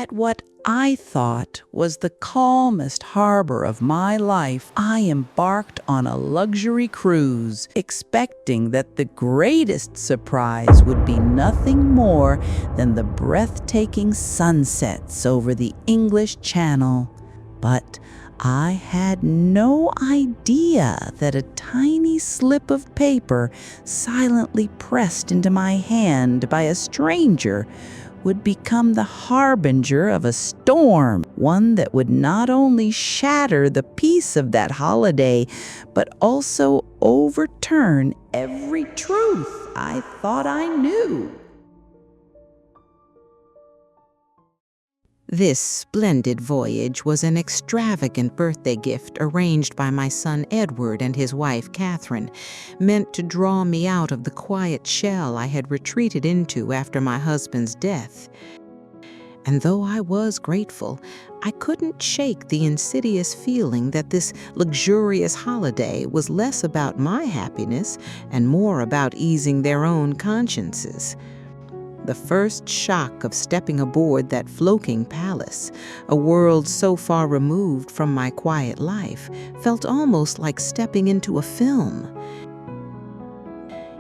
At what I thought was the calmest harbor of my life, I embarked on a luxury cruise, expecting that the greatest surprise would be nothing more than the breathtaking sunsets over the English Channel. But I had no idea that a tiny slip of paper silently pressed into my hand by a stranger would become the harbinger of a storm, one that would not only shatter the peace of that holiday, but also overturn every truth I thought I knew. This splendid voyage was an extravagant birthday gift arranged by my son Edward and his wife Catherine, meant to draw me out of the quiet shell I had retreated into after my husband's death. And though I was grateful, I couldn't shake the insidious feeling that this luxurious holiday was less about my happiness and more about easing their own consciences. The first shock of stepping aboard that floating palace, a world so far removed from my quiet life, felt almost like stepping into a film.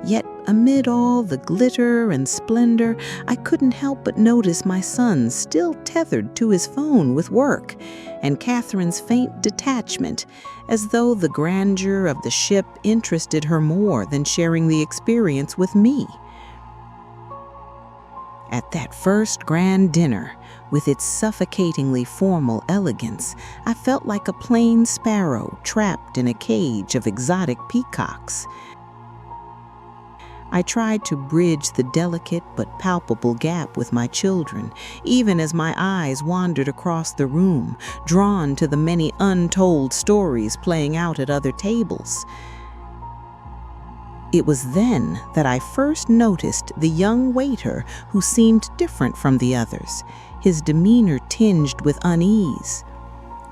Yet, amid all the glitter and splendor, I couldn't help but notice my son still tethered to his phone with work, and Catherine's faint detachment, as though the grandeur of the ship interested her more than sharing the experience with me. At that first grand dinner, with its suffocatingly formal elegance, I felt like a plain sparrow trapped in a cage of exotic peacocks. I tried to bridge the delicate but palpable gap with my children, even as my eyes wandered across the room, drawn to the many untold stories playing out at other tables. It was then that I first noticed the young waiter who seemed different from the others, his demeanor tinged with unease.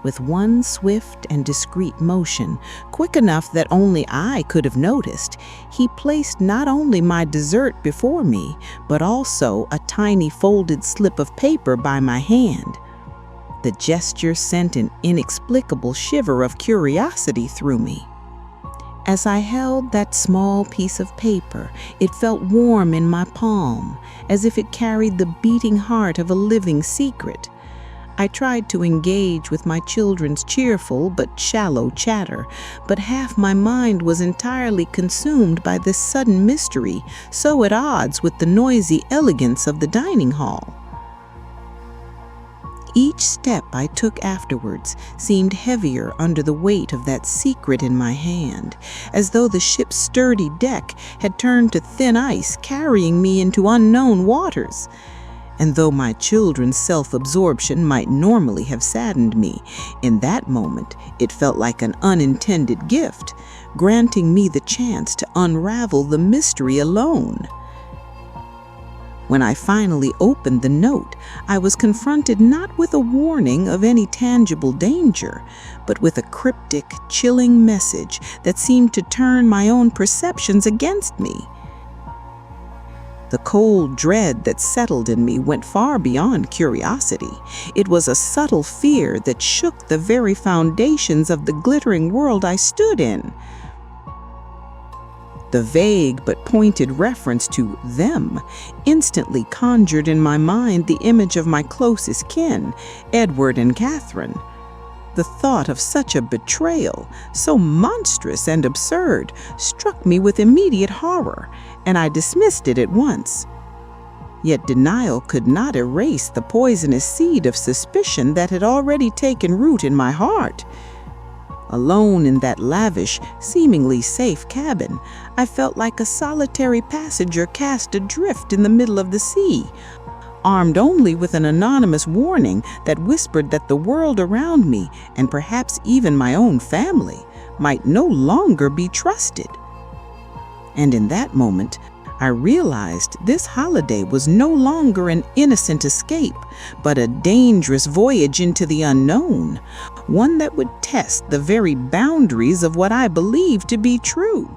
With one swift and discreet motion, quick enough that only I could have noticed, he placed not only my dessert before me, but also a tiny folded slip of paper by my hand. The gesture sent an inexplicable shiver of curiosity through me. As I held that small piece of paper, it felt warm in my palm, as if it carried the beating heart of a living secret. I tried to engage with my children's cheerful but shallow chatter, but half my mind was entirely consumed by this sudden mystery, so at odds with the noisy elegance of the dining hall. Each step I took afterwards seemed heavier under the weight of that secret in my hand, as though the ship's sturdy deck had turned to thin ice, carrying me into unknown waters. And though my children's self-absorption might normally have saddened me, in that moment it felt like an unintended gift, granting me the chance to unravel the mystery alone. When I finally opened the note, I was confronted not with a warning of any tangible danger, but with a cryptic, chilling message that seemed to turn my own perceptions against me. The cold dread that settled in me went far beyond curiosity. It was a subtle fear that shook the very foundations of the glittering world I stood in. The vague but pointed reference to them instantly conjured in my mind the image of my closest kin, Edward and Catherine. The thought of such a betrayal, so monstrous and absurd, struck me with immediate horror, and I dismissed it at once. Yet denial could not erase the poisonous seed of suspicion that had already taken root in my heart. Alone in that lavish, seemingly safe cabin, I felt like a solitary passenger cast adrift in the middle of the sea, armed only with an anonymous warning that whispered that the world around me, and perhaps even my own family, might no longer be trusted. And in that moment, I realized this holiday was no longer an innocent escape, but a dangerous voyage into the unknown, one that would test the very boundaries of what I believed to be true.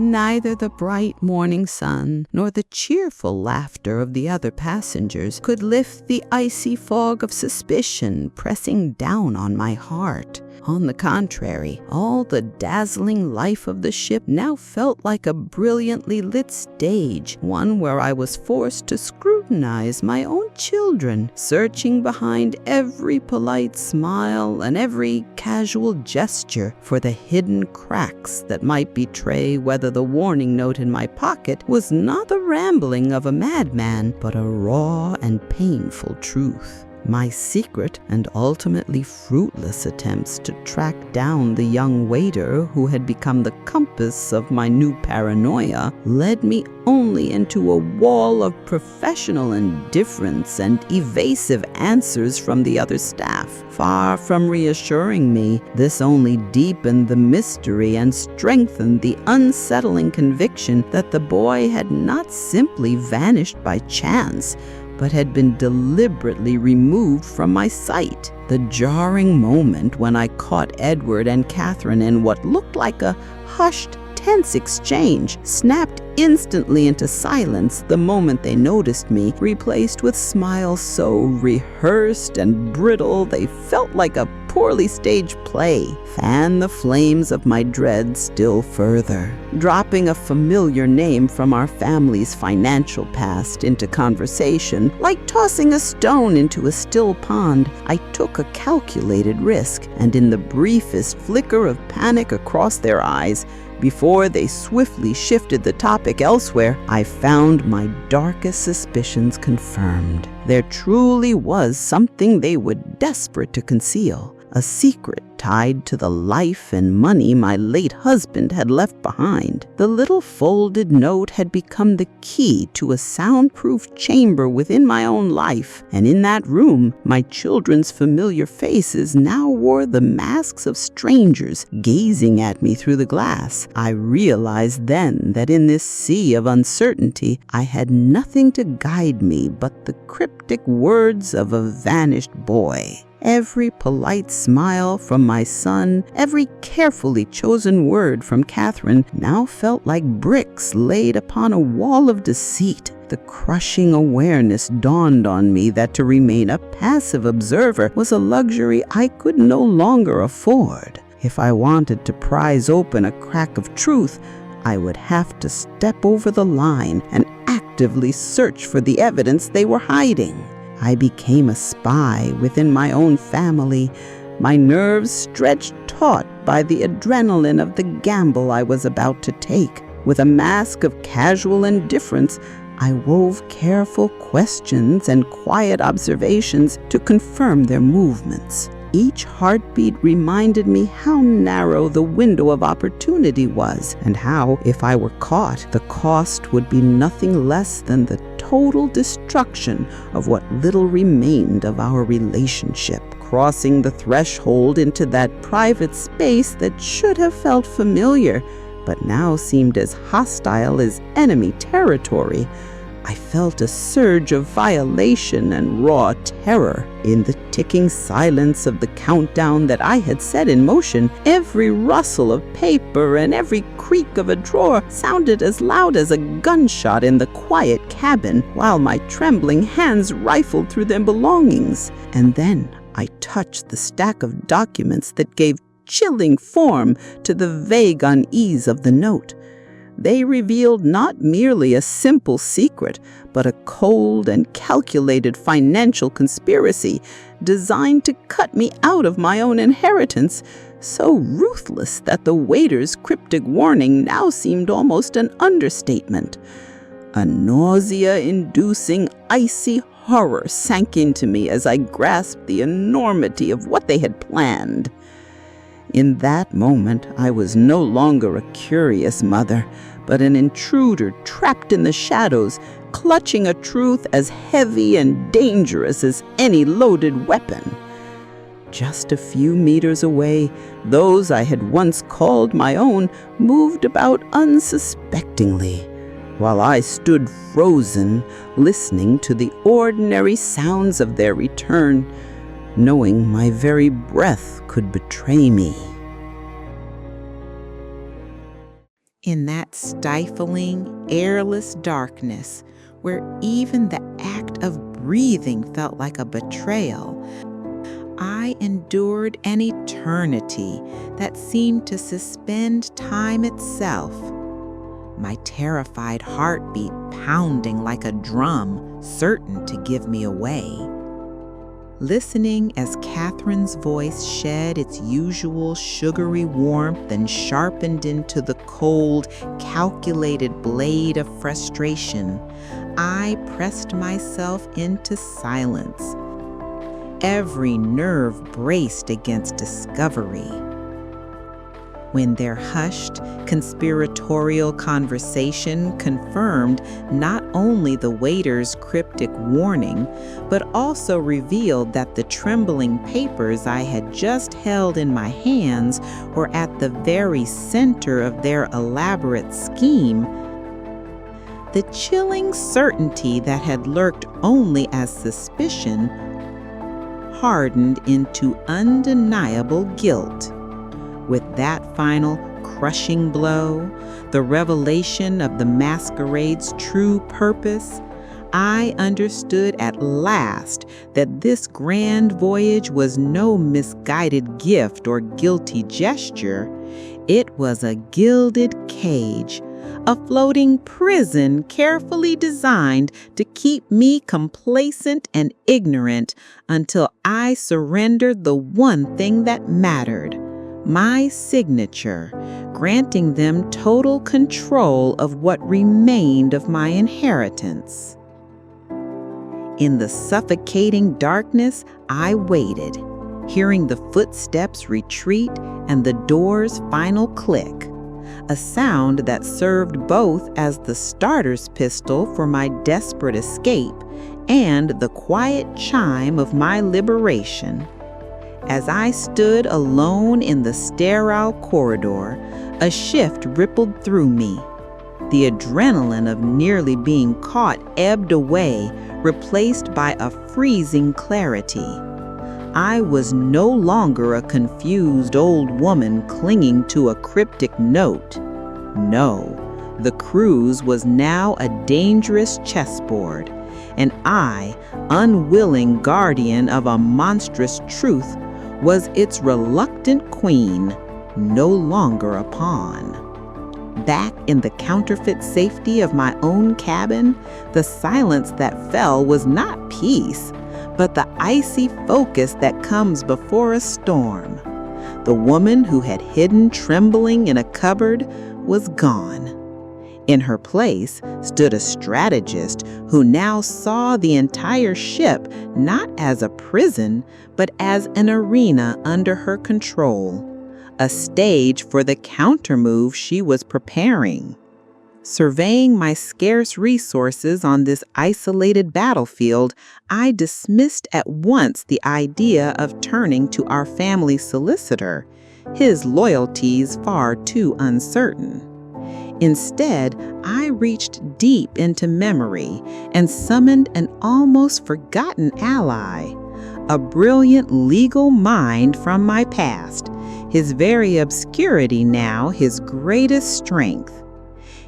Neither the bright morning sun nor the cheerful laughter of the other passengers could lift the icy fog of suspicion pressing down on my heart. On the contrary, all the dazzling life of the ship now felt like a brilliantly lit stage, one where I was forced to scrutinize my own children, searching behind every polite smile and every casual gesture for the hidden cracks that might betray whether the warning note in my pocket was not the rambling of a madman, but a raw and painful truth. My secret and ultimately fruitless attempts to track down the young waiter who had become the compass of my new paranoia led me only into a wall of professional indifference and evasive answers from the other staff. Far from reassuring me, this only deepened the mystery and strengthened the unsettling conviction that the boy had not simply vanished by chance, but had been deliberately removed from my sight. The jarring moment when I caught Edward and Catherine in what looked like a hushed, tense exchange snapped instantly into silence the moment they noticed me, replaced with smiles so rehearsed and brittle they felt like a poorly staged play, fanned the flames of my dread still further. Dropping a familiar name from our family's financial past into conversation, like tossing a stone into a still pond, I took a calculated risk, and in the briefest flicker of panic across their eyes, before they swiftly shifted the topic elsewhere, I found my darkest suspicions confirmed. There truly was something they were desperate to conceal, a secret tied to the life and money my late husband had left behind. The little folded note had become the key to a soundproof chamber within my own life, and in that room, my children's familiar faces now wore the masks of strangers gazing at me through the glass. I realized then that in this sea of uncertainty, I had nothing to guide me but the cryptic words of a vanished boy. Every polite smile from my son, every carefully chosen word from Catherine now felt like bricks laid upon a wall of deceit. The crushing awareness dawned on me that to remain a passive observer was a luxury I could no longer afford. If I wanted to prise open a crack of truth, I would have to step over the line and actively search for the evidence they were hiding. I became a spy within my own family, my nerves stretched taut by the adrenaline of the gamble I was about to take. With a mask of casual indifference, I wove careful questions and quiet observations to confirm their movements. Each heartbeat reminded me how narrow the window of opportunity was, and how, if I were caught, the cost would be nothing less than the total destruction of what little remained of our relationship. Crossing the threshold into that private space that should have felt familiar, but now seemed as hostile as enemy territory, I felt a surge of violation and raw terror. In the ticking silence of the countdown that I had set in motion, every rustle of paper and every creak of a drawer sounded as loud as a gunshot in the quiet cabin, while my trembling hands rifled through their belongings. And then I touched the stack of documents that gave chilling form to the vague unease of the note. They revealed not merely a simple secret, but a cold and calculated financial conspiracy designed to cut me out of my own inheritance, so ruthless that the waiter's cryptic warning now seemed almost an understatement. A nausea-inducing, icy horror sank into me as I grasped the enormity of what they had planned. In that moment, I was no longer a curious mother, but an intruder trapped in the shadows, clutching a truth as heavy and dangerous as any loaded weapon. Just a few meters away, those I had once called my own moved about unsuspectingly, while I stood frozen, listening to the ordinary sounds of their return, knowing my very breath could betray me. In that stifling, airless darkness, where even the act of breathing felt like a betrayal, I endured an eternity that seemed to suspend time itself. My terrified heartbeat pounding like a drum, certain to give me away. Listening as Catherine's voice shed its usual sugary warmth and sharpened into the cold, calculated blade of frustration, I pressed myself into silence. Every nerve braced against discovery. When their hushed, conspiratorial conversation confirmed not only the waiter's cryptic warning, but also revealed that the trembling papers I had just held in my hands were at the very center of their elaborate scheme, the chilling certainty that had lurked only as suspicion hardened into undeniable guilt. With that final crushing blow, the revelation of the masquerade's true purpose, I understood at last that this grand voyage was no misguided gift or guilty gesture. It was a gilded cage, a floating prison carefully designed to keep me complacent and ignorant until I surrendered the one thing that mattered, my signature, granting them total control of what remained of my inheritance. In the suffocating darkness, I waited, hearing the footsteps retreat and the door's final click, a sound that served both as the starter's pistol for my desperate escape and the quiet chime of my liberation. As I stood alone in the sterile corridor, a shift rippled through me. The adrenaline of nearly being caught ebbed away, replaced by a freezing clarity. I was no longer a confused old woman clinging to a cryptic note. No, the cruise was now a dangerous chessboard, and I, unwilling guardian of a monstrous truth, was its reluctant queen, no longer a pawn. Back in the counterfeit safety of my own cabin, the silence that fell was not peace, but the icy focus that comes before a storm. The woman who had hidden trembling in a cupboard was gone. In her place stood a strategist who now saw the entire ship not as a prison, but as an arena under her control, a stage for the countermove she was preparing. Surveying my scarce resources on this isolated battlefield, I dismissed at once the idea of turning to our family solicitor, his loyalties far too uncertain. Instead, I reached deep into memory and summoned an almost forgotten ally, a brilliant legal mind from my past, his very obscurity now his greatest strength.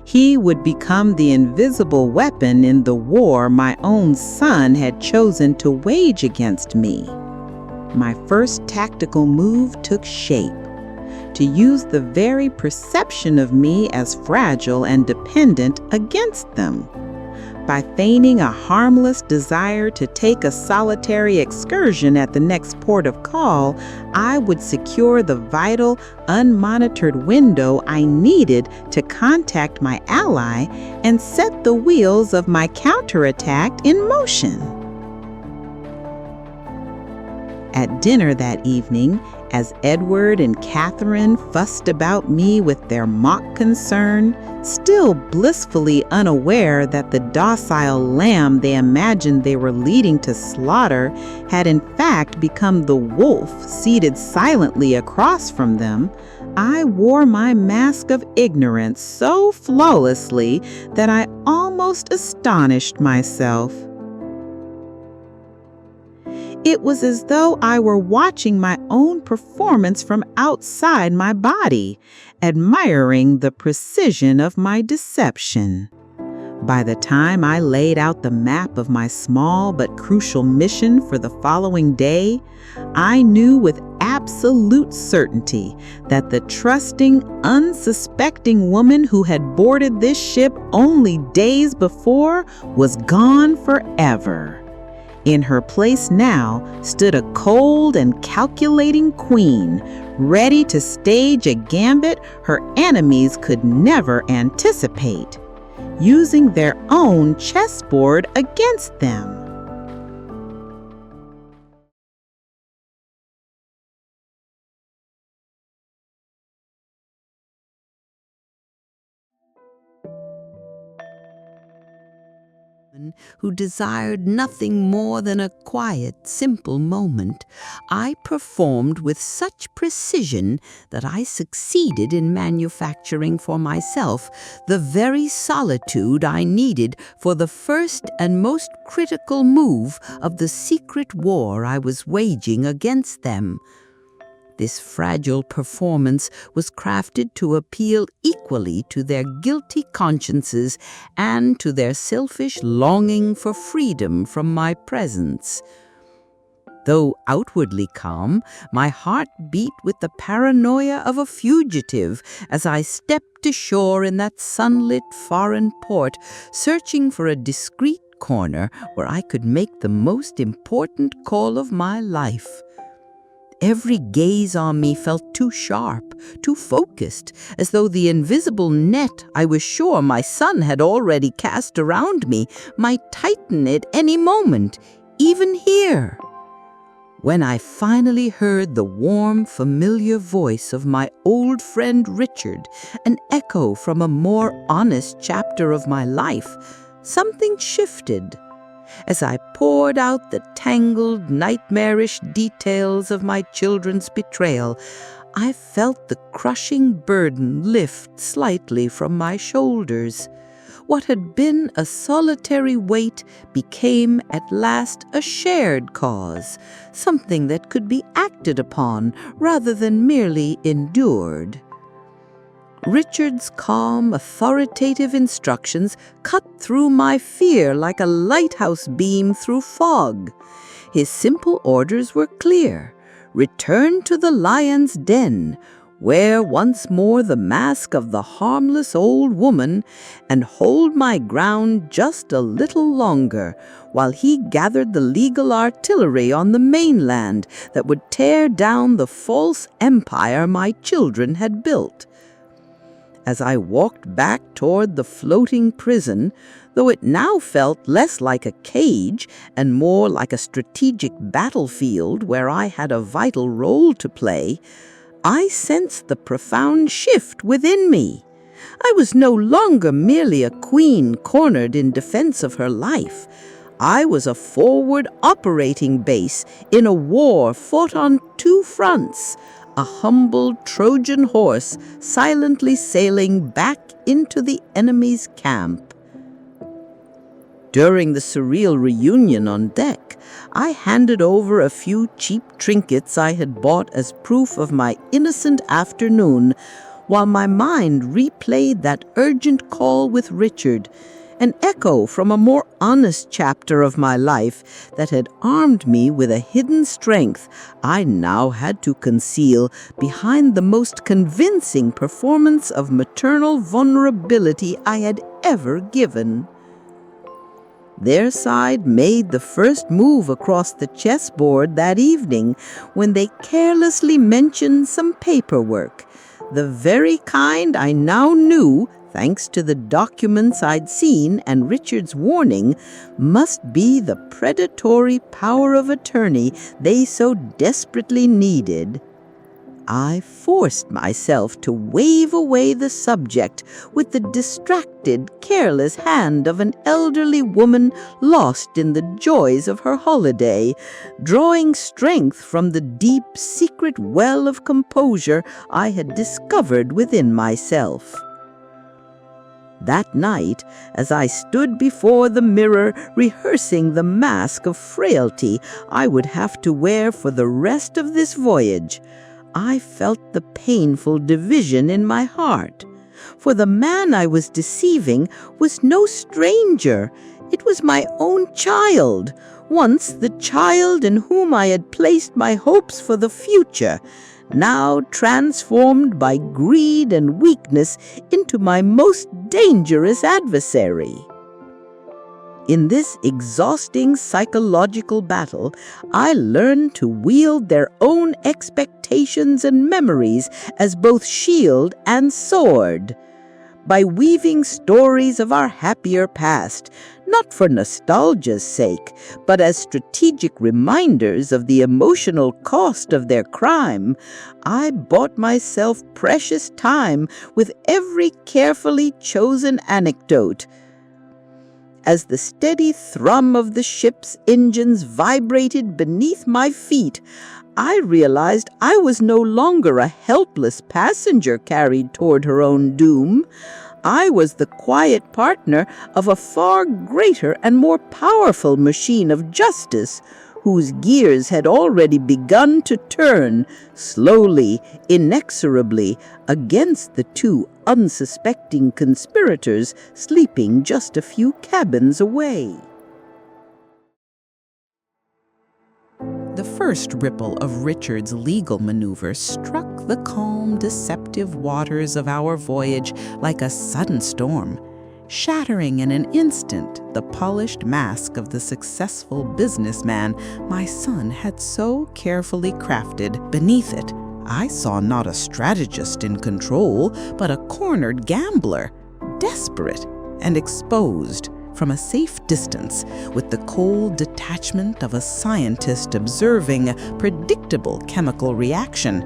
He would become the invisible weapon in the war my own son had chosen to wage against me. My first tactical move took shape. To use the very perception of me as fragile and dependent against them. By feigning a harmless desire to take a solitary excursion at the next port of call, I would secure the vital, unmonitored window I needed to contact my ally and set the wheels of my counterattack in motion. At dinner that evening, as Edward and Catherine fussed about me with their mock concern, still blissfully unaware that the docile lamb they imagined they were leading to slaughter had in fact become the wolf seated silently across from them, I wore my mask of ignorance so flawlessly that I almost astonished myself. It was as though I were watching my own performance from outside my body, admiring the precision of my deception. By the time I laid out the map of my small but crucial mission for the following day, I knew with absolute certainty that the trusting, unsuspecting woman who had boarded this ship only days before was gone forever. In her place now stood a cold and calculating queen, ready to stage a gambit her enemies could never anticipate, using their own chessboard against them. Who desired nothing more than a quiet, simple moment, I performed with such precision that I succeeded in manufacturing for myself the very solitude I needed for the first and most critical move of the secret war I was waging against them. This fragile performance was crafted to appeal equally to their guilty consciences and to their selfish longing for freedom from my presence. Though outwardly calm, my heart beat with the paranoia of a fugitive as I stepped ashore in that sunlit foreign port, searching for a discreet corner where I could make the most important call of my life. Every gaze on me felt too sharp, too focused, as though the invisible net I was sure my son had already cast around me might tighten at any moment, even here. When I finally heard the warm, familiar voice of my old friend Richard, an echo from a more honest chapter of my life, something shifted. As I poured out the tangled, nightmarish details of my children's betrayal, I felt the crushing burden lift slightly from my shoulders. What had been a solitary weight became at last a shared cause, something that could be acted upon rather than merely endured. Richard's calm, authoritative instructions cut through my fear like a lighthouse beam through fog. His simple orders were clear: return to the lion's den, wear once more the mask of the harmless old woman, and hold my ground just a little longer, while he gathered the legal artillery on the mainland that would tear down the false empire my children had built. As I walked back toward the floating prison, though it now felt less like a cage and more like a strategic battlefield where I had a vital role to play, I sensed the profound shift within me. I was no longer merely a queen cornered in defense of her life. I was a forward operating base in a war fought on two fronts, a humble Trojan horse silently sailing back into the enemy's camp. During the surreal reunion on deck, I handed over a few cheap trinkets I had bought as proof of my innocent afternoon, while my mind replayed that urgent call with Richard, an echo from a more honest chapter of my life that had armed me with a hidden strength I now had to conceal behind the most convincing performance of maternal vulnerability I had ever given. Their side made the first move across the chessboard that evening when they carelessly mentioned some paperwork, the very kind I now knew, thanks to the documents I'd seen and Richard's warning, must be the predatory power of attorney they so desperately needed. I forced myself to wave away the subject with the distracted, careless hand of an elderly woman lost in the joys of her holiday, drawing strength from the deep, secret well of composure I had discovered within myself. That night, as I stood before the mirror rehearsing the mask of frailty I would have to wear for the rest of this voyage, I felt the painful division in my heart. For the man I was deceiving was no stranger. It was my own child, once the child in whom I had placed my hopes for the future, now transformed by greed and weakness into my most dangerous adversary. In this exhausting psychological battle, I learned to wield their own expectations and memories as both shield and sword. By weaving stories of our happier past, not for nostalgia's sake, but as strategic reminders of the emotional cost of their crime, I bought myself precious time with every carefully chosen anecdote. As the steady thrum of the ship's engines vibrated beneath my feet, I realized I was no longer a helpless passenger carried toward her own doom. I was the quiet partner of a far greater and more powerful machine of justice, whose gears had already begun to turn, slowly, inexorably, against the two unsuspecting conspirators sleeping just a few cabins away. The first ripple of Richard's legal maneuver struck the calm, deceptive waters of our voyage like a sudden storm, shattering in an instant the polished mask of the successful businessman my son had so carefully crafted. Beneath it, I saw not a strategist in control, but a cornered gambler, desperate and exposed from a safe distance, with the cold detachment of a scientist observing a predictable chemical reaction.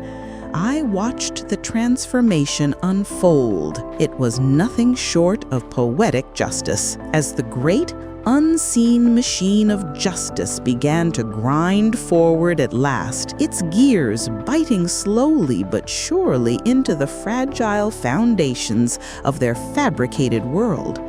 I watched the transformation unfold. It was nothing short of poetic justice. As the great, unseen machine of justice began to grind forward at last, its gears biting slowly but surely into the fragile foundations of their fabricated world,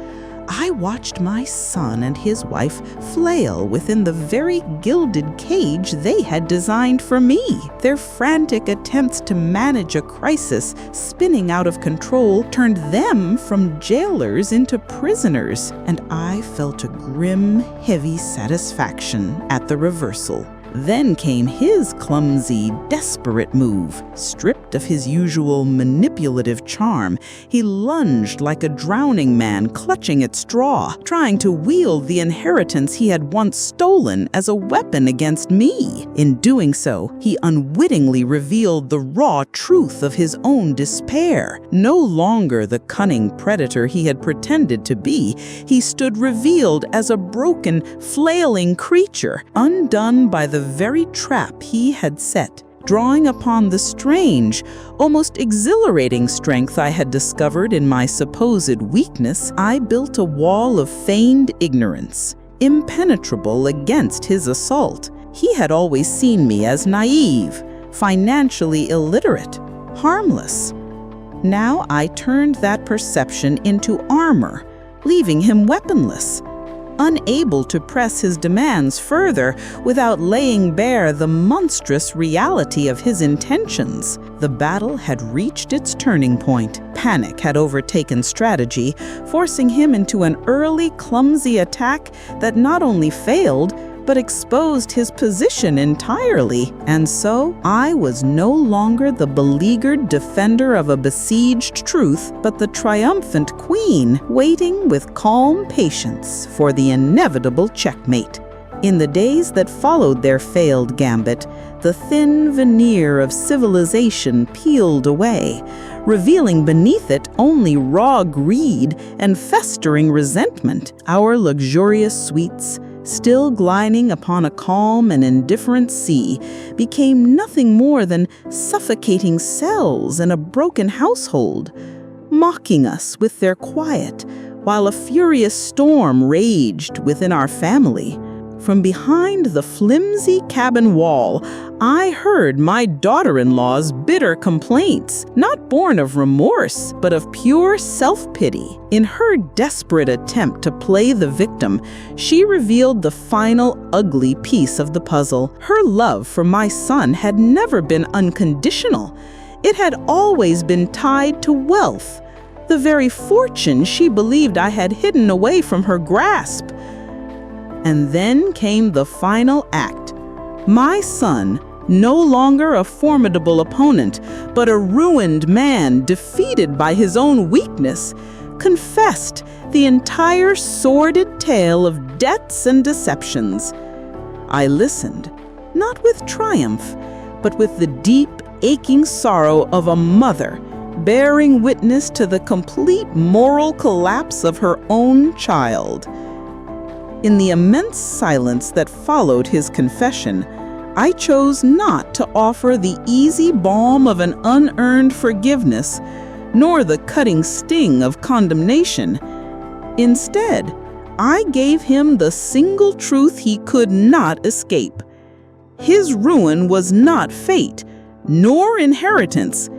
I watched my son and his wife flail within the very gilded cage they had designed for me. Their frantic attempts to manage a crisis spinning out of control turned them from jailers into prisoners, and I felt a grim, heavy satisfaction at the reversal. Then came his clumsy, desperate move. Stripped of his usual manipulative charm, he lunged like a drowning man clutching at straw, trying to wield the inheritance he had once stolen as a weapon against me. In doing so, he unwittingly revealed the raw truth of his own despair. No longer the cunning predator he had pretended to be, he stood revealed as a broken, flailing creature, undone by the very trap he had set. Drawing upon the strange, almost exhilarating strength I had discovered in my supposed weakness, I built a wall of feigned ignorance, impenetrable against his assault. He had always seen me as naive, financially illiterate, harmless. Now I turned that perception into armor, leaving him weaponless, unable to press his demands further without laying bare the monstrous reality of his intentions. The battle had reached its turning point. Panic had overtaken strategy, forcing him into an early, clumsy attack that not only failed, but exposed his position entirely. And so, I was no longer the beleaguered defender of a besieged truth, but the triumphant queen, waiting with calm patience for the inevitable checkmate. In the days that followed their failed gambit, the thin veneer of civilization peeled away, revealing beneath it only raw greed and festering resentment. Our luxurious suites, still gliding upon a calm and indifferent sea, became nothing more than suffocating cells in a broken household, mocking us with their quiet, while a furious storm raged within our family. From behind the flimsy cabin wall, I heard my daughter-in-law's bitter complaints, not born of remorse, but of pure self-pity. In her desperate attempt to play the victim, she revealed the final ugly piece of the puzzle. Her love for my son had never been unconditional. It had always been tied to wealth, the very fortune she believed I had hidden away from her grasp. And then came the final act. My son, no longer a formidable opponent, but a ruined man defeated by his own weakness, confessed the entire sordid tale of debts and deceptions. I listened, not with triumph, but with the deep, aching sorrow of a mother, bearing witness to the complete moral collapse of her own child. In the immense silence that followed his confession, I chose not to offer the easy balm of an unearned forgiveness, nor the cutting sting of condemnation. Instead, I gave him the single truth he could not escape. His ruin was not fate, nor inheritance.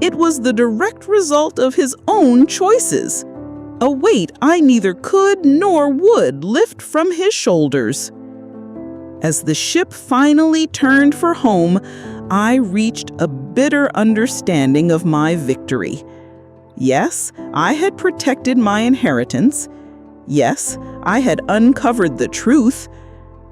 It was the direct result of his own choices, a weight I neither could nor would lift from his shoulders. As the ship finally turned for home, I reached a bitter understanding of my victory. Yes, I had protected my inheritance. Yes, I had uncovered the truth,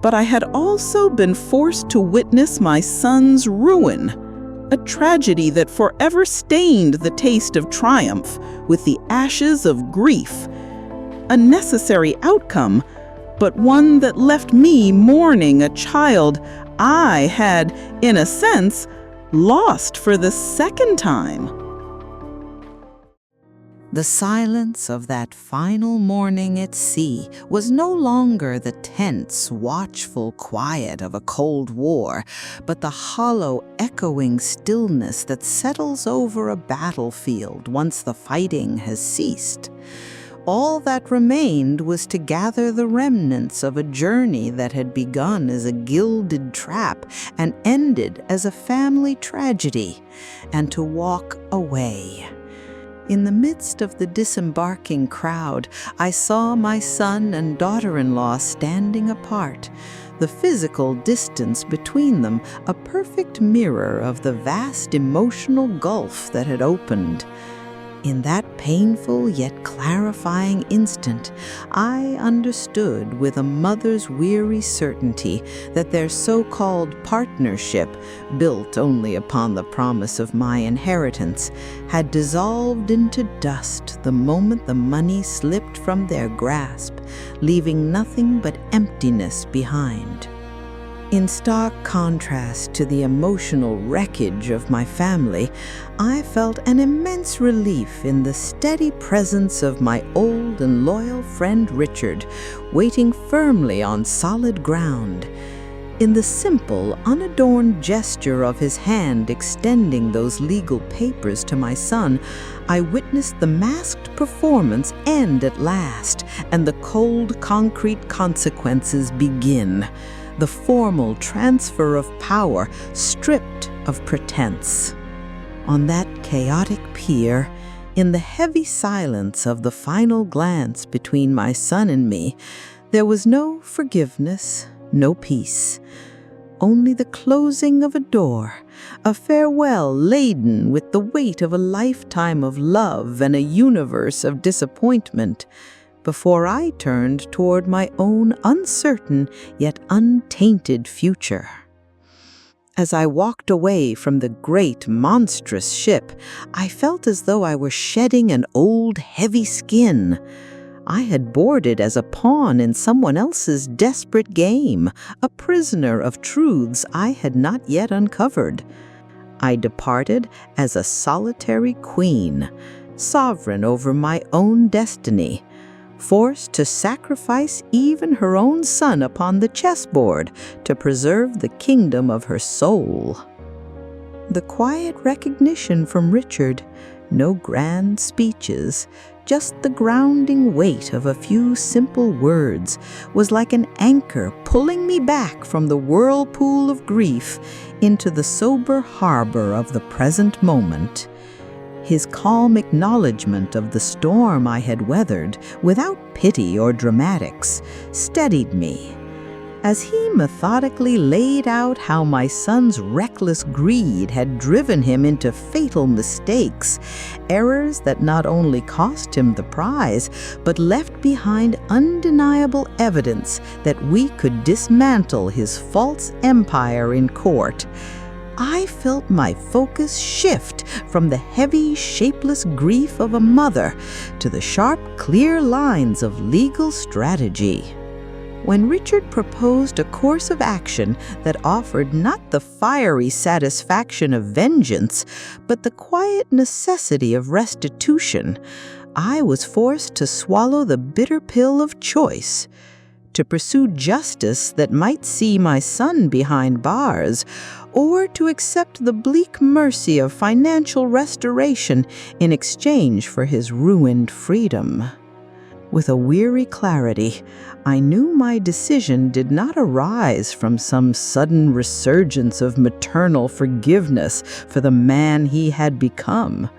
but I had also been forced to witness my son's ruin, a tragedy that forever stained the taste of triumph with the ashes of grief. A necessary outcome, but one that left me mourning a child I had, in a sense, lost for the second time. The silence of that final morning at sea was no longer the tense, watchful quiet of a Cold War, but the hollow, echoing stillness that settles over a battlefield once the fighting has ceased. All that remained was to gather the remnants of a journey that had begun as a gilded trap and ended as a family tragedy, and to walk away. In the midst of the disembarking crowd, I saw my son and daughter-in-law standing apart, the physical distance between them a perfect mirror of the vast emotional gulf that had opened. In that painful yet clarifying instant, I understood with a mother's weary certainty that their so-called partnership, built only upon the promise of my inheritance, had dissolved into dust the moment the money slipped from their grasp, leaving nothing but emptiness behind. In stark contrast to the emotional wreckage of my family, I felt an immense relief in the steady presence of my old and loyal friend Richard, waiting firmly on solid ground. In the simple, unadorned gesture of his hand extending those legal papers to my son, I witnessed the masked performance end at last, and the cold, concrete consequences begin. The formal transfer of power stripped of pretense. On that chaotic pier, in the heavy silence of the final glance between my son and me, there was no forgiveness, no peace. Only the closing of a door, a farewell laden with the weight of a lifetime of love and a universe of disappointment, before I turned toward my own uncertain yet untainted future. As I walked away from the great, monstrous ship, I felt as though I were shedding an old, heavy skin. I had boarded as a pawn in someone else's desperate game, a prisoner of truths I had not yet uncovered. I departed as a solitary queen, sovereign over my own destiny, forced to sacrifice even her own son upon the chessboard to preserve the kingdom of her soul. The quiet recognition from Richard, no grand speeches, Just the grounding weight of a few simple words was like an anchor pulling me back from the whirlpool of grief into the sober harbor of the present moment. His calm acknowledgement of the storm I had weathered, without pity or dramatics, steadied me. As he methodically laid out how my son's reckless greed had driven him into fatal mistakes, errors that not only cost him the prize, but left behind undeniable evidence that we could dismantle his false empire in court, I felt my focus shift from the heavy, shapeless grief of a mother to the sharp, clear lines of legal strategy. When Richard proposed a course of action that offered not the fiery satisfaction of vengeance, but the quiet necessity of restitution, I was forced to swallow the bitter pill of choice. To pursue justice that might see my son behind bars, or to accept the bleak mercy of financial restoration in exchange for his ruined freedom. With a weary clarity, I knew my decision did not arise from some sudden resurgence of maternal forgiveness for the man he had become.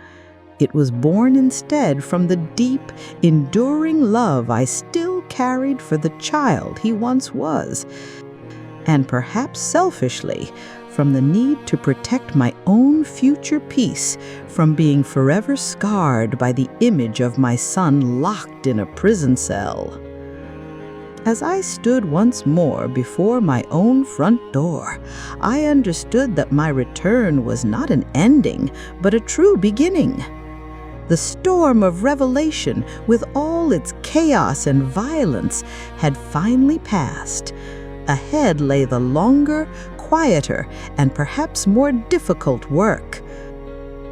It was born instead from the deep, enduring love I still carried for the child he once was, and perhaps selfishly, from the need to protect my own future peace from being forever scarred by the image of my son locked in a prison cell. As I stood once more before my own front door, I understood that my return was not an ending, but a true beginning. The storm of revelation, with all its chaos and violence, had finally passed. Ahead lay the longer, quieter, and perhaps more difficult work.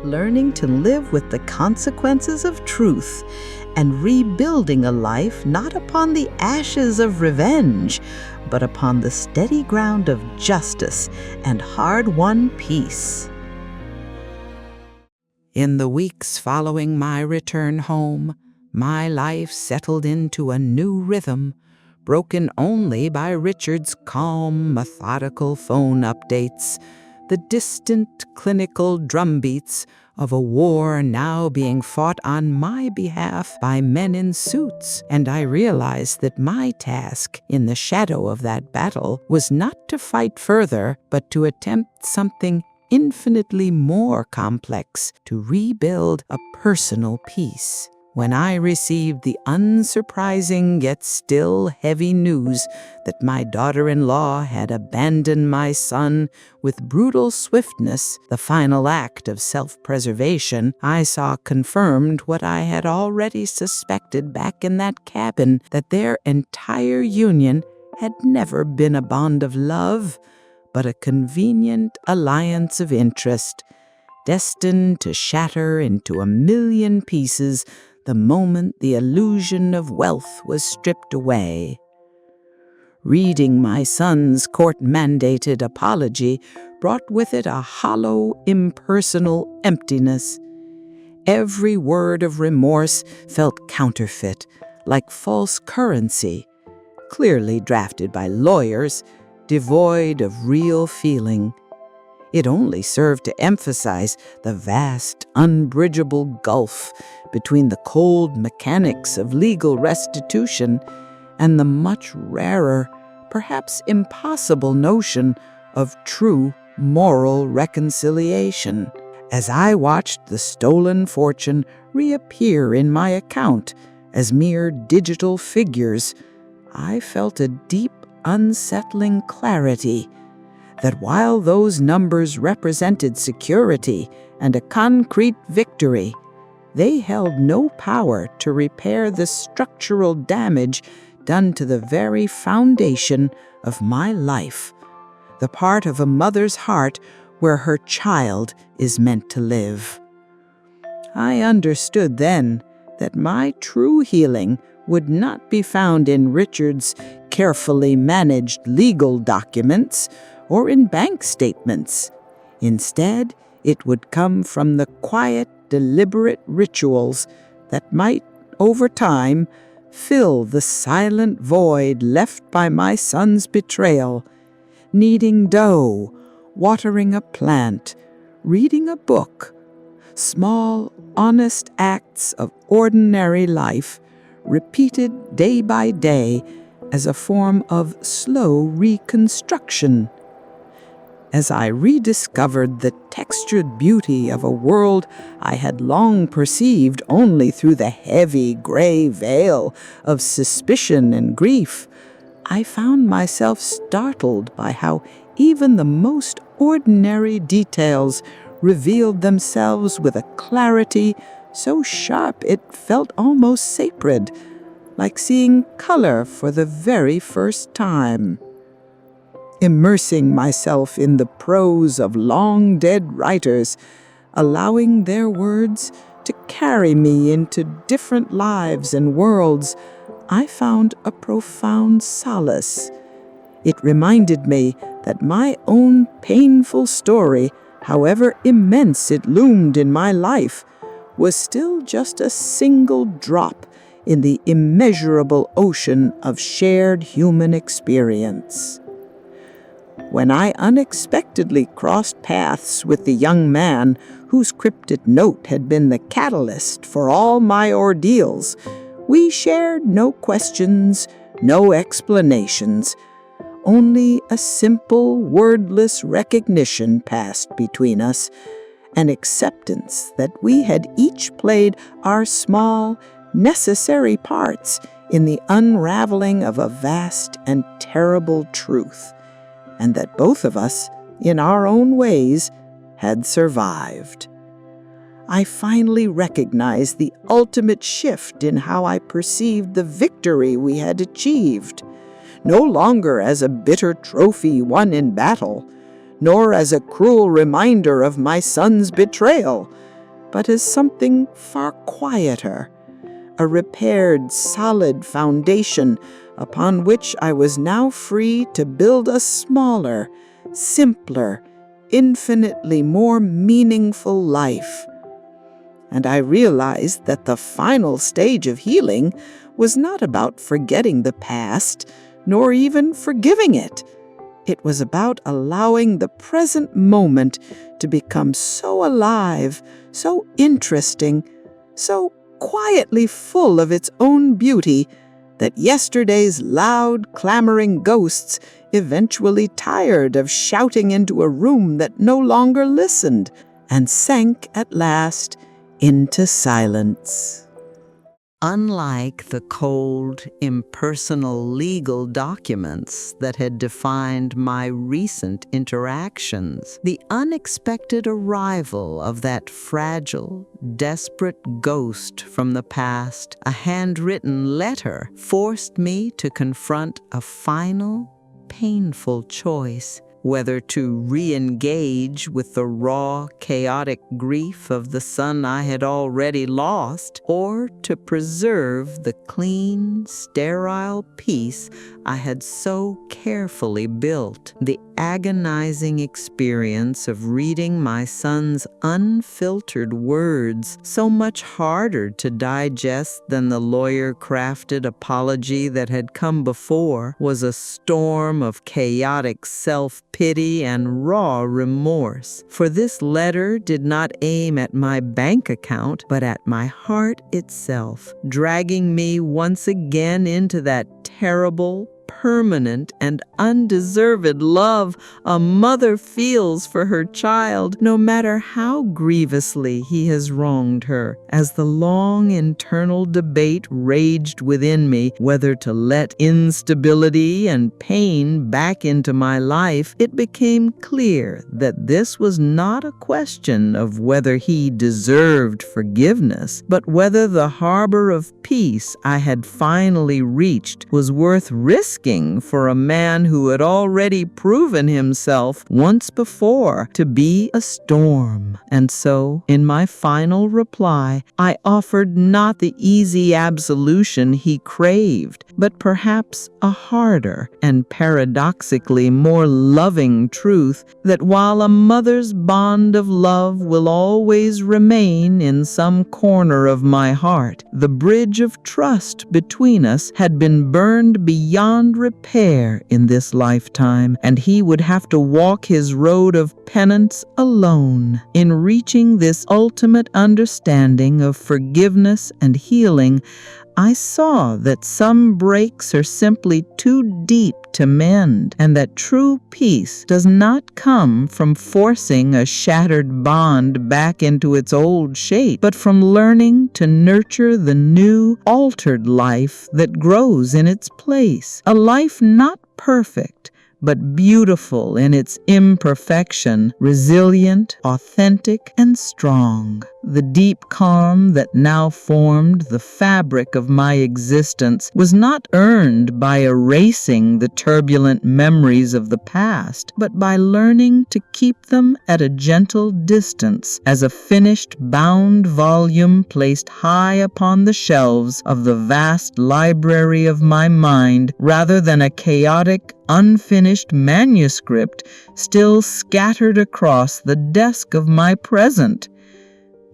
Learning to live with the consequences of truth and rebuilding a life not upon the ashes of revenge, but upon the steady ground of justice and hard-won peace. In the weeks following my return home, my life settled into a new rhythm, broken only by Richard's calm, methodical phone updates, the distant, clinical drumbeats of a war now being fought on my behalf by men in suits, and I realized that my task in the shadow of that battle was not to fight further, but to attempt something infinitely more complex, to rebuild a personal peace. When I received the unsurprising yet still heavy news that my daughter-in-law had abandoned my son with brutal swiftness, the final act of self-preservation, I saw confirmed what I had already suspected back in that cabin, that their entire union had never been a bond of love, but a convenient alliance of interest, destined to shatter into a million pieces the moment the illusion of wealth was stripped away. Reading my son's court-mandated apology brought with it a hollow, impersonal emptiness. Every word of remorse felt counterfeit, like false currency, clearly drafted by lawyers, devoid of real feeling. It only served to emphasize the vast, unbridgeable gulf between the cold mechanics of legal restitution and the much rarer, perhaps impossible notion of true moral reconciliation. As I watched the stolen fortune reappear in my account as mere digital figures, I felt a deep, unsettling clarity that while those numbers represented security and a concrete victory, they held no power to repair the structural damage done to the very foundation of my life, the part of a mother's heart where her child is meant to live. I understood then that my true healing would not be found in Richard's carefully managed legal documents or in bank statements. Instead, it would come from the quiet, deliberate rituals that might over time, fill the silent void left by my son's betrayal, kneading dough, watering a plant, reading a book, small, honest acts of ordinary life, repeated day by day as a form of slow reconstruction. As I rediscovered the textured beauty of a world I had long perceived only through the heavy gray veil of suspicion and grief, I found myself startled by how even the most ordinary details revealed themselves with a clarity so sharp it felt almost sacred, like seeing color for the very first time. Immersing myself in the prose of long-dead writers, allowing their words to carry me into different lives and worlds, I found a profound solace. It reminded me that my own painful story, however immense it loomed in my life, was still just a single drop in the immeasurable ocean of shared human experience. When I unexpectedly crossed paths with the young man whose cryptic note had been the catalyst for all my ordeals, we shared no questions, no explanations. Only a simple, wordless recognition passed between us, an acceptance that we had each played our small, necessary parts in the unraveling of a vast and terrible truth, and that both of us, in our own ways, had survived. I finally recognized the ultimate shift in how I perceived the victory we had achieved, no longer as a bitter trophy won in battle, nor as a cruel reminder of my son's betrayal, but as something far quieter, a repaired, solid foundation upon which I was now free to build a smaller, simpler, infinitely more meaningful life. And I realized that the final stage of healing was not about forgetting the past, nor even forgiving it. It was about allowing the present moment to become so alive, so interesting, so quietly full of its own beauty, that yesterday's loud, clamoring ghosts eventually tired of shouting into a room that no longer listened, and sank at last into silence. Unlike the cold, impersonal legal documents that had defined my recent interactions, the unexpected arrival of that fragile, desperate ghost from the past, a handwritten letter, forced me to confront a final, painful choice: whether to re-engage with the raw, chaotic grief of the son I had already lost, or to preserve the clean, sterile peace I had so carefully built. The agonizing experience of reading my son's unfiltered words, so much harder to digest than the lawyer-crafted apology that had come before, was a storm of chaotic self-pity and raw remorse. For this letter did not aim at my bank account, but at my heart itself, dragging me once again into that terrible, permanent, and undeserved love a mother feels for her child, no matter how grievously he has wronged her. As the long internal debate raged within me whether to let instability and pain back into my life, it became clear that this was not a question of whether he deserved forgiveness, but whether the harbor of peace I had finally reached was worth risking asking for a man who had already proven himself once before to be a storm. And so, in my final reply, I offered not the easy absolution he craved, but perhaps a harder and paradoxically more loving truth that while a mother's bond of love will always remain in some corner of my heart, the bridge of trust between us had been burned beyond repair in this lifetime, and he would have to walk his road of penance alone. In reaching this ultimate understanding of forgiveness and healing, I saw that some breaks are simply too deep to mend, and that true peace does not come from forcing a shattered bond back into its old shape, but from learning to nurture the new, altered life that grows in its place. A life not perfect, but beautiful in its imperfection, resilient, authentic, and strong. The deep calm that now formed the fabric of my existence was not earned by erasing the turbulent memories of the past, but by learning to keep them at a gentle distance, as a finished bound volume placed high upon the shelves of the vast library of my mind, rather than a chaotic, unfinished manuscript still scattered across the desk of my present.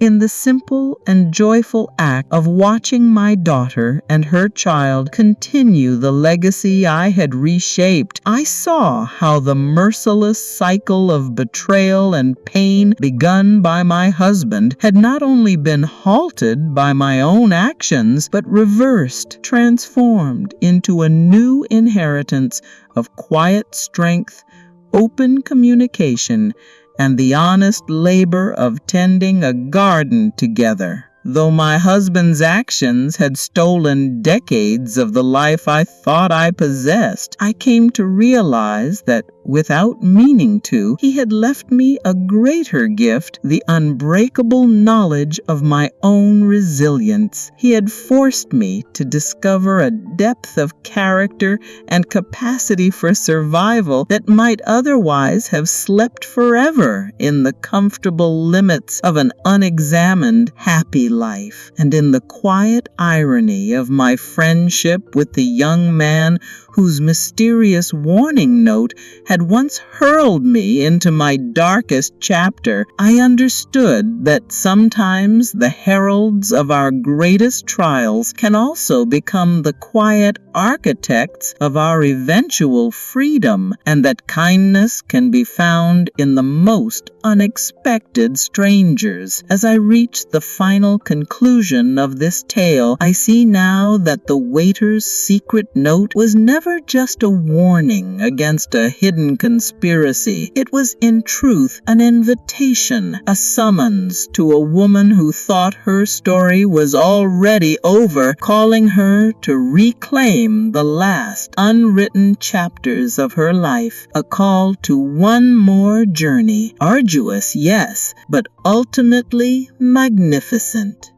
In the simple and joyful act of watching my daughter and her child continue the legacy I had reshaped, I saw how the merciless cycle of betrayal and pain begun by my husband had not only been halted by my own actions, but reversed, transformed into a new inheritance of quiet strength, open communication, and the honest labor of tending a garden together. Though my husband's actions had stolen decades of the life I thought I possessed, I came to realize that, without meaning to, he had left me a greater gift, the unbreakable knowledge of my own resilience. He had forced me to discover a depth of character and capacity for survival that might otherwise have slept forever in the comfortable limits of an unexamined, happy life. And in the quiet irony of my friendship with the young man whose mysterious warning note had once hurled me into my darkest chapter, I understood that sometimes the heralds of our greatest trials can also become the quiet architects of our eventual freedom, and that kindness can be found in the most unexpected strangers. As I reach the final conclusion of this tale, I see now that the waiter's secret note was never just a warning against a hidden conspiracy. It was in truth an invitation, a summons to a woman who thought her story was already over, calling her to reclaim the last unwritten chapters of her life, a call to one more journey, arduous, yes, but ultimately magnificent.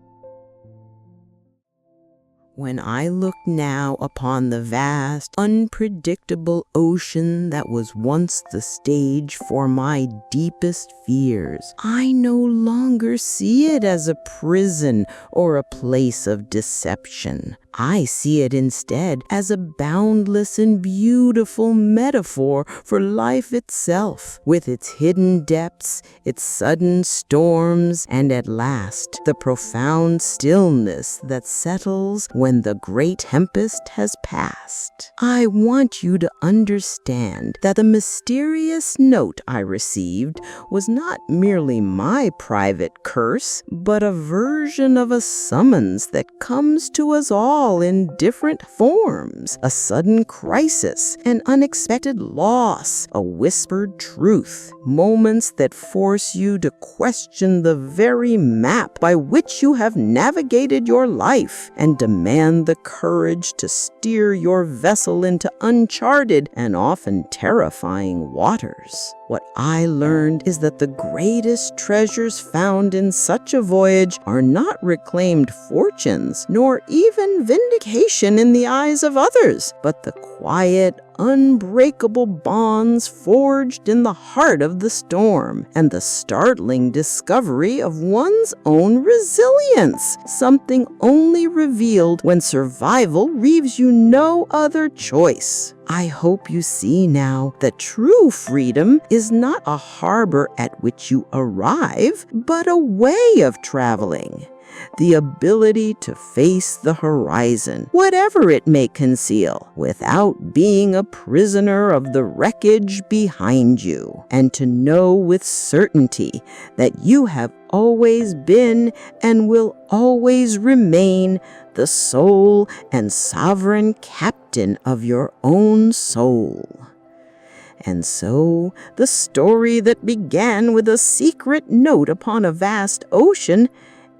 When I look now upon the vast, unpredictable ocean that was once the stage for my deepest fears, I no longer see it as a prison or a place of deception. I see it instead as a boundless and beautiful metaphor for life itself, with its hidden depths, its sudden storms, and at last the profound stillness that settles when the great tempest has passed. I want you to understand that the mysterious note I received was not merely my private curse, but a version of a summons that comes to us all in different forms: a sudden crisis, an unexpected loss, a whispered truth, moments that force you to question the very map by which you have navigated your life and demand the courage to steer your vessel into uncharted and often terrifying waters. What I learned is that the greatest treasures found in such a voyage are not reclaimed fortunes, nor even vindication in the eyes of others, but the quiet, unbreakable bonds forged in the heart of the storm, and the startling discovery of one's own resilience, something only revealed when survival leaves you no other choice. I hope you see now that true freedom is not a harbor at which you arrive, but a way of traveling. The ability to face the horizon, whatever it may conceal, without being a prisoner of the wreckage behind you, and to know with certainty that you have always been and will always remain the sole and sovereign captain of your own soul. And so, the story that began with a secret note upon a vast ocean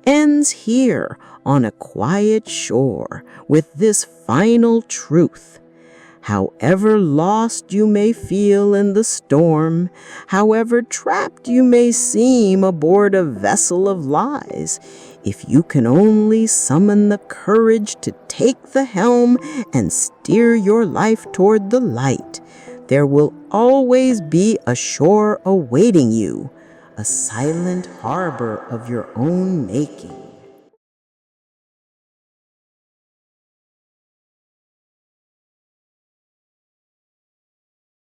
ends here on a quiet shore with this final truth. However lost you may feel in the storm, however trapped you may seem aboard a vessel of lies, if you can only summon the courage to take the helm and steer your life toward the light, there will always be a shore awaiting you, a silent harbor of your own making.